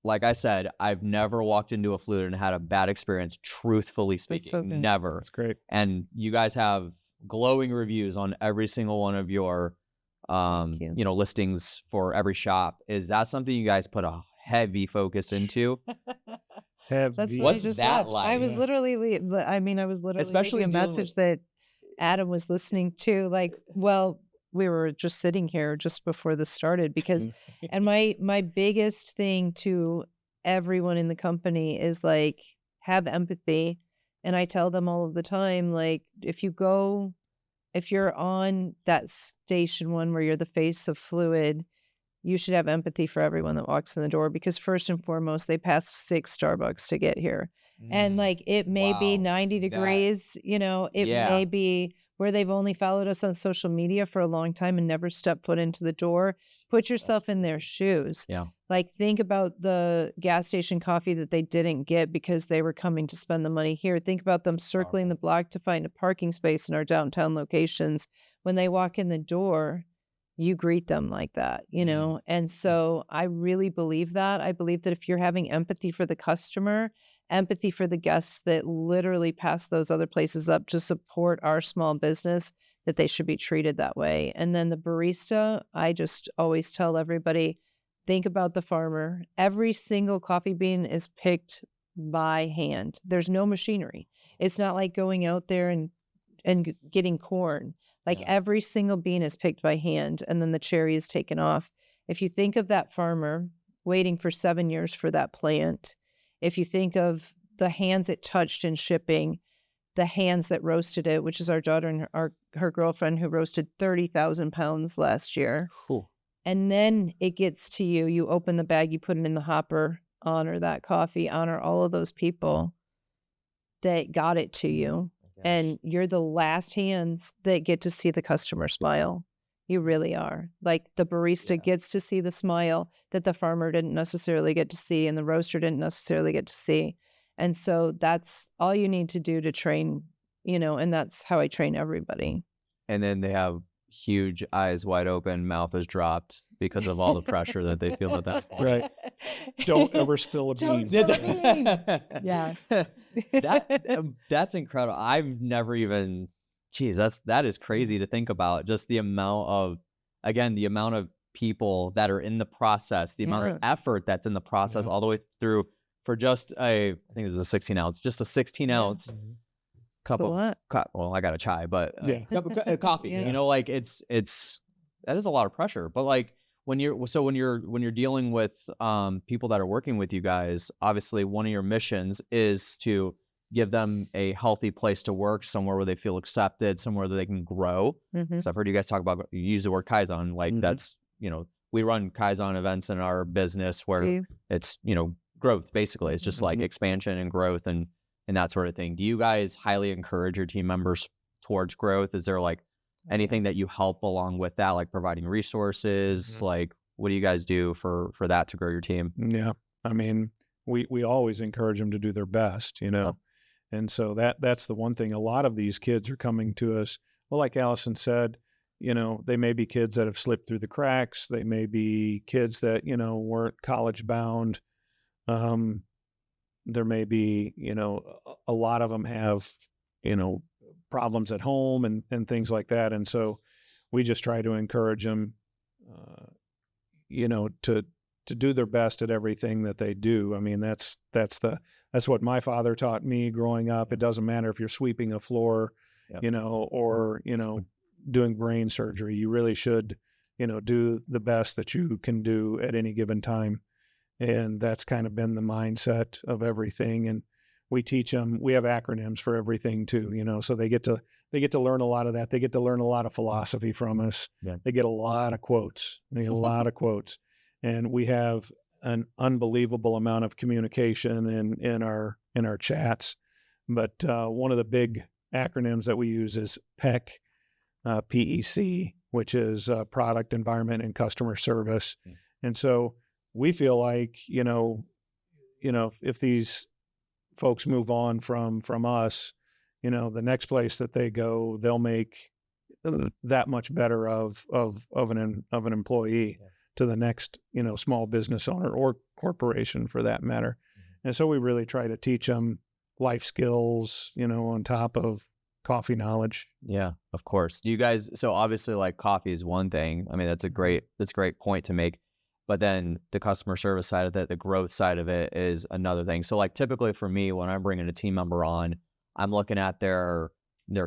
like I said, I've never walked into a Flute and had a bad experience, truthfully speaking. so good. Never. That's great. And you guys have glowing reviews on every single one of your you know, listings for every shop. Is that something you guys put a heavy focus into? That's Heavy. what I What's just that left. like? I was literally, I mean, I was literally Especially leaving a dealing message that Adam was listening to. Like, well, we were just sitting here just before this started because, and my biggest thing to everyone in the company is like, have empathy. And I tell them all of the time, like, if you're on that station one where you're the face of Fluid, you should have empathy for everyone that walks in the door, because first and foremost, they passed 6 Starbucks to get here. And like, it may be 90 degrees, you know, it may be where they've only followed us on social media for a long time and never stepped foot into the door. Put yourself in their shoes. Like, think about the gas station coffee that they didn't get because they were coming to spend the money here. Think about them circling the block to find a parking space in our downtown locations. When they walk in the door, you greet them like that, you know? And so I really believe that. I believe that if you're having empathy for the customer, empathy for the guests that literally pass those other places up to support our small business, that they should be treated that way. And then the barista, I just always tell everybody, think about the farmer. Every single coffee bean is picked by hand. There's no machinery. It's not like going out there and getting corn. Like, every single bean is picked by hand, and then the cherry is taken off. If you think of that farmer waiting for 7 years for that plant, if you think of the hands it touched in shipping, the hands that roasted it, which is our daughter and her girlfriend who roasted 30,000 pounds last year. And then it gets to you, you open the bag, you put it in the hopper, honor that coffee, honor all of those people that got it to you. And you're the last hands that get to see the customer smile. You really are. Like, the barista gets to see the smile that the farmer didn't necessarily get to see and the roaster didn't necessarily get to see. And so that's all you need to do to train, you know, and that's how I train everybody. And then they have huge eyes wide open, mouth is dropped because of all the pressure that they feel at that point. Right. Don't ever spill a bean. Yeah. That's incredible. I've never even, that is crazy to think about. Just the amount of people that are in the process, the amount of effort that's in the process all the way through for just I think it's a 16 ounce, just a 16 ounce cup of, well, I got a chai, but cup of coffee, you know, like it's, that is a lot of pressure. But like, when you're dealing with people that are working with you guys, obviously one of your missions is to give them a healthy place to work, somewhere where they feel accepted, somewhere that they can grow. So I've heard you guys talk about, you use the word Kaizen, like that's, you know, we run Kaizen events in our business where it's, you know, growth, basically. It's just like expansion and growth and that sort of thing. Do you guys highly encourage your team members towards growth? Is there like anything that you help along with that, like providing resources? Like, what do you guys do for that to grow your team? Yeah. I mean, we always encourage them to do their best, you know? And so that's the one thing. A lot of these kids are coming to us. Well, like Alison said, you know, they may be kids that have slipped through the cracks. They may be kids that, you know, weren't college bound. There may be, you know, a lot of them have, you know, problems at home and things like that. And so we just try to encourage them, you know, to do their best at everything that they do. I mean, that's what my father taught me growing up. It doesn't matter if you're sweeping a floor, Yep. or, doing brain surgery. You really should, do the best that you can do at any given time. And that's kind of been the mindset of everything. And we teach them, we have acronyms for everything too, so they get to learn a lot of that. They get to learn a lot of philosophy from us. Yeah. They get a lot of quotes. And we have an unbelievable amount of communication in our chats. But one of the big acronyms that we use is PEC, PEC, which is product, environment, and customer service. Yeah. And so we feel like, if these folks move on from us, the next place that they go, they'll make that much better of an employee to the next, small business owner or corporation for that matter. And so we really try to teach them life skills, on top of coffee knowledge. Yeah, of course. You guys, so obviously like coffee is one thing. I mean, that's a great point to make. But then the customer service side of it, the growth side of it is another thing. So like typically for me, when I'm bringing a team member on, I'm looking at their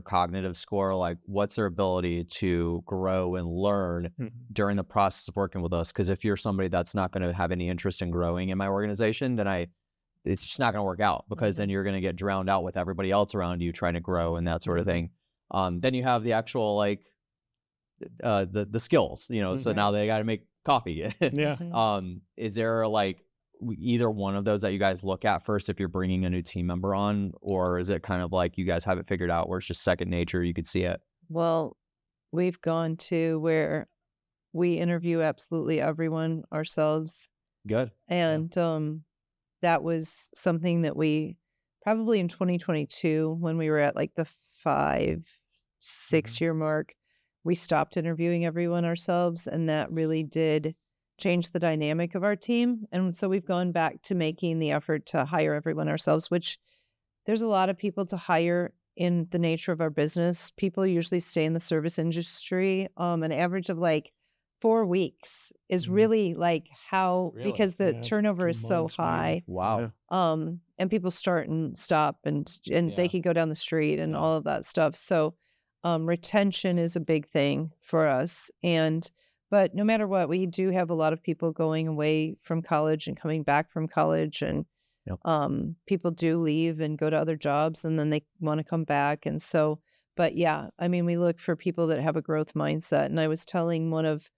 cognitive score, like what's their ability to grow and learn during the process of working with us. Because if you're somebody that's not going to have any interest in growing in my organization, then it's just not going to work out, because then you're going to get drowned out with everybody else around you trying to grow and that sort of thing. Then you have the actual like the skills, so now they got to make coffee. Yeah. Is there like either one of those that you guys look at first if you're bringing a new team member on, or is it kind of like you guys have it figured out where it's just second nature, you could see it? Well, we've gone to where we interview absolutely everyone ourselves. Good. And that was something that we probably in 2022, when we were at like the 5-6 year mark, we stopped interviewing everyone ourselves, and that really did change the dynamic of our team. And so we've gone back to making the effort to hire everyone ourselves, which there's a lot of people to hire in the nature of our business. People usually stay in the service industry. An average of like 4 weeks is really like how, because the turnover is so high. Wow. And people start and stop and they can go down the street and all of that stuff. So retention is a big thing for us. But no matter what, we do have a lot of people going away from college and coming back from college, and people do leave and go to other jobs and then they want to come back. And so, but yeah, I mean, we look for people that have a growth mindset. And I was telling one of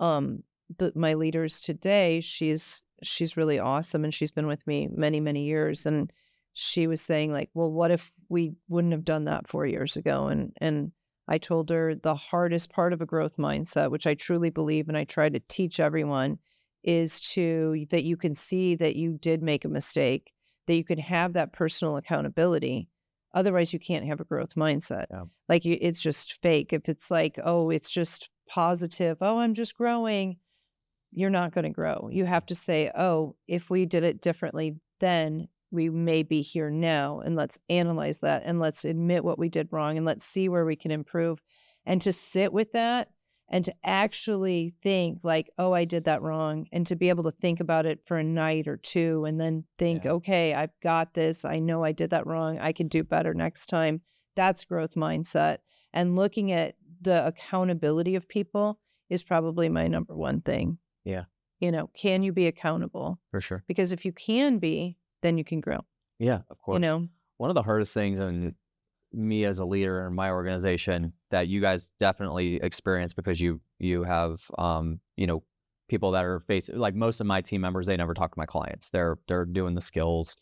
my leaders today, she's really awesome, and she's been with me many, many years. And she was saying like, well, what if we wouldn't have done that 4 years ago? And I told her the hardest part of a growth mindset, which I truly believe and I try to teach everyone, is that you can see that you did make a mistake, that you can have that personal accountability. Otherwise, you can't have a growth mindset. Yeah. Like it's just fake. If it's like, oh, it's just positive, oh, I'm just growing, you're not going to grow. You have to say, oh, if we did it differently then, we may be here now, and let's analyze that, and let's admit what we did wrong, and let's see where we can improve. And to sit with that and to actually think like, oh, I did that wrong, and to be able to think about it for a night or two and then think, okay, I've got this. I know I did that wrong. I can do better next time. That's growth mindset. And looking at the accountability of people is probably my number one thing. Yeah. Can you be accountable? For sure. Because if you can be, then you can grow. Yeah, of course. One of the hardest things, and me as a leader in my organization, that you guys definitely experience, because you have people that are facing, like most of my team members, they never talk to my clients. They're doing the skills.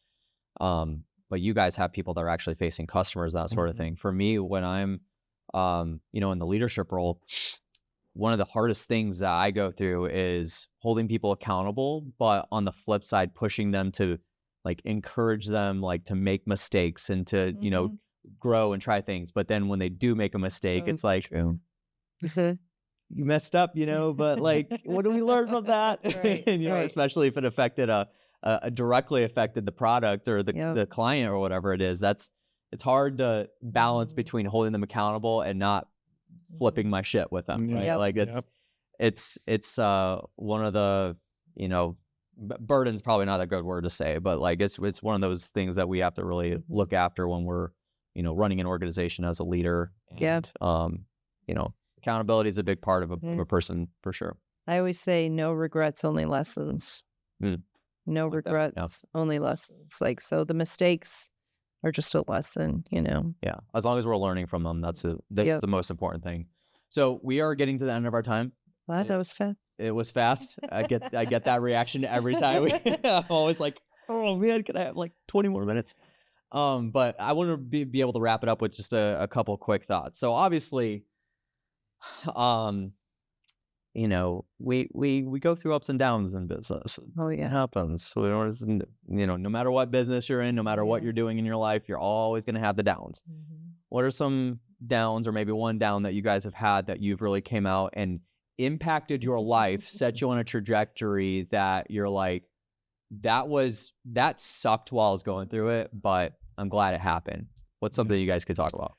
But you guys have people that are actually facing customers, that sort of thing. For me, when I'm in the leadership role, one of the hardest things that I go through is holding people accountable, but on the flip side, pushing them to like encourage them like to make mistakes and to, grow and try things. But then when they do make a mistake, it's like, you messed up, but like, what do we learn from that? Right, And, especially if it affected directly affected the product or the client or whatever it is. It's hard to balance between holding them accountable and not flipping my shit with them, right? Like it's one of the you know, burden's probably not a good word to say, but like it's one of those things that we have to really look after when we're, you know, running an organization as a leader. And, you know, accountability is a big part of a person for sure. I always say no regrets, only lessons. No regrets, only lessons. Like, so the mistakes are just a lesson, you know? Yeah. As long as we're learning from them, that's the most important thing. So we are getting to the end of our time. Wow, that was fast. It was fast. I get that reaction every time. I'm always like, oh man, can I have like 20 more minutes? But I want to be able to wrap it up with just a couple quick thoughts. So obviously, you know, we go through ups and downs in business. Oh It yeah. happens. So you know, no matter what business you're in, no matter what you're doing in your life, you're always going to have the downs. What are some downs, or maybe one down that you guys have had that you've really came out and impacted your life, set you on a trajectory that you're like, that sucked while I was going through it, but I'm glad it happened? What's something you guys could talk about?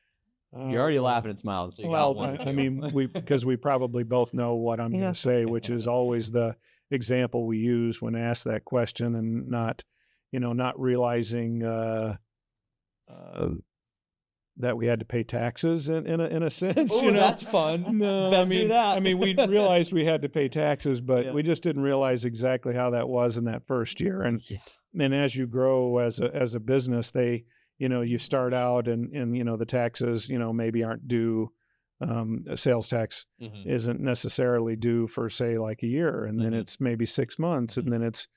You're already laughing and smiling. So you got one. I mean, because we probably both know what I'm going to say, which is always the example we use when asked that question, and not realizing that we had to pay taxes in a sense. Ooh, that's fun. No, I mean, we realized we had to pay taxes, but we just didn't realize exactly how that was in that first year. And as you grow as a business, you start out and the taxes, maybe aren't due. Sales tax isn't necessarily due for, say, like a year, and then it's maybe 6 months, and then it's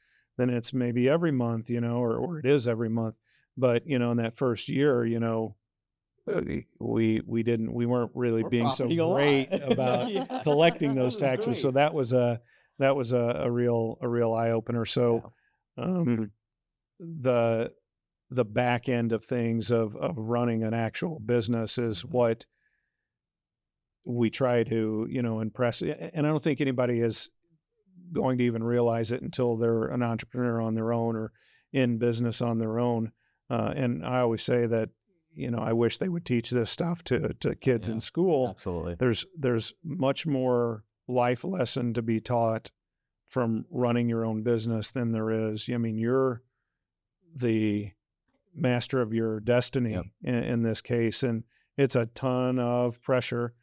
maybe every month, or it is every month. But in that first year, we weren't really being so great about collecting those taxes. So that was a real eye opener. So the back end of things of running an actual business is what we try to impress. And I don't think anybody is going to even realize it until they're an entrepreneur on their own or in business on their own. And I always say that I wish they would teach this stuff to kids in school. Absolutely. There's much more life lesson to be taught from running your own business than there is. I mean, you're the master of your destiny in this case, and it's a ton of pressure.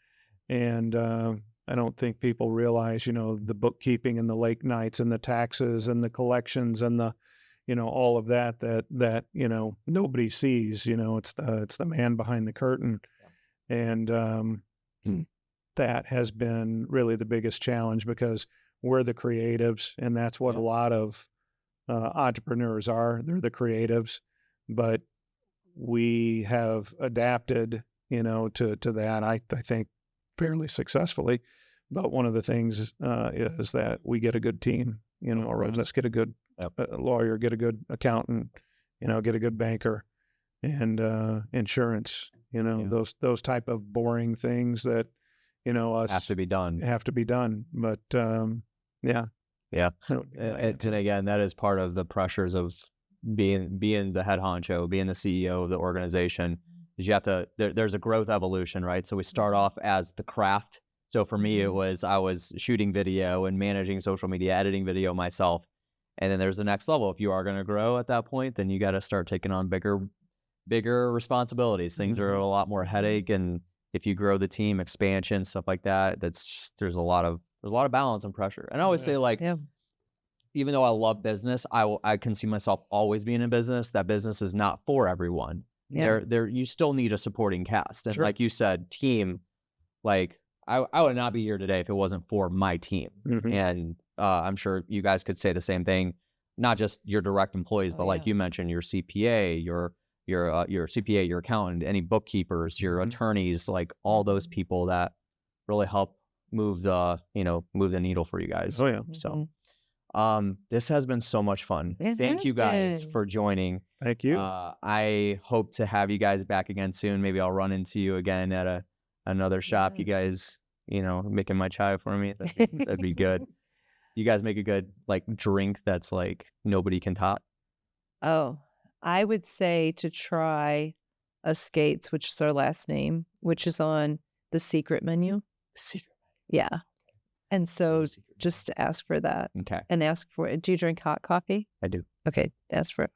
And I don't think people realize, the bookkeeping and the late nights and the taxes and the collections and the all of that nobody sees. It's the man behind the curtain. And that has been really the biggest challenge, because we're the creatives, and that's what a lot of entrepreneurs are. They're the creatives, but we have adapted to that, I think, fairly successfully. But one of the things is that we get a good team, or let's get a good lawyer, get a good accountant, get a good banker, and insurance, those type of boring things that, us have to be done. But Yeah. And again, that is part of the pressures of being the head honcho, being the CEO of the organization, is you have to, there's a growth evolution, right? So we start off as the craft. So for me, I was shooting video and managing social media, editing video myself. And then there's the next level. If you are going to grow at that point, then you got to start taking on bigger responsibilities. Things are a lot more headache. And if you grow the team, expansion, stuff like that, there's a lot of balance and pressure. And I always say, even though I love business, I can see myself always being in business. That business is not for everyone. You still need a supporting cast. And like you said, team, like I would not be here today if it wasn't for my team. And I'm sure you guys could say the same thing, not just your direct employees, but like you mentioned, your CPA, your CPA, your accountant, any bookkeepers, your attorneys, like all those people that really help move the needle for you guys. So this has been so much fun. Thank you guys for joining. Thank you. I hope to have you guys back again soon. Maybe I'll run into you again at another shop. You guys, making my chai for me. That'd be good. You guys make a good drink that's like nobody can top. Oh, I would say to try a Scates, which is our last name, which is on the secret menu. Secret. Yeah. And so just ask for that Okay. and ask for it. Do you drink hot coffee? I do. Okay. Ask for it.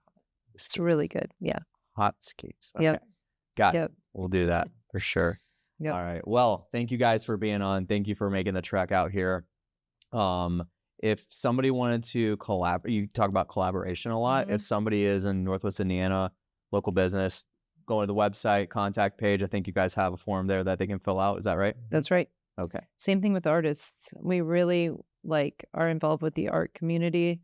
It's really good. Yeah. Hot Scates. Okay. Yep. Got Yep. it. We'll do that for sure. Yep. All right. Well, thank you guys for being on. Thank you for making the trek out here. If somebody wanted to collaborate, you talk about collaboration a lot. Mhm. If somebody is in Northwest Indiana, local business, go to the website, contact page. I think you guys have a form there that they can fill out. Is that right? That's right. Okay. Same thing with artists. We really are involved with the art community.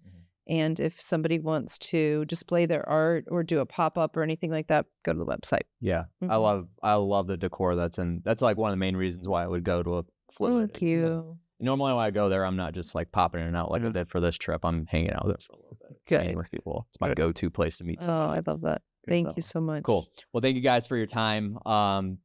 And if somebody wants to display their art or do a pop-up or anything like that, go to the website. Yeah. Mhm. I love the decor that's like one of the main reasons why I would go to a fluid. Thank you. Normally when I go there, I'm not just like popping in and out like I did for this trip. I'm hanging out there for a little bit. Good. Hanging with people. It's my go-to place to meet Oh, somebody. I love that. Thank you so much. Cool. Well, thank you guys for your time. I'm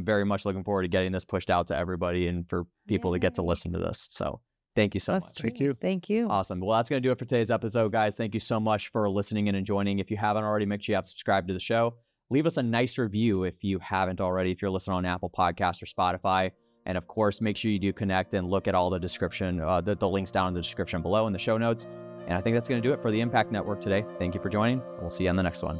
very much looking forward to getting this pushed out to everybody and for people to get to listen to this. So thank you so Us much. too. Thank you. Thank you. Awesome. Well, that's going to do it for today's episode, guys. Thank you so much for listening and joining. If you haven't already, make sure you have subscribed to the show. Leave us a nice review if you haven't already, if you're listening on Apple Podcasts or Spotify. And of course, make sure you do connect and look at all the description, the links down in the description below in the show notes. And I think that's going to do it for the Impact Network today. Thank you for joining, and we'll see you on the next one.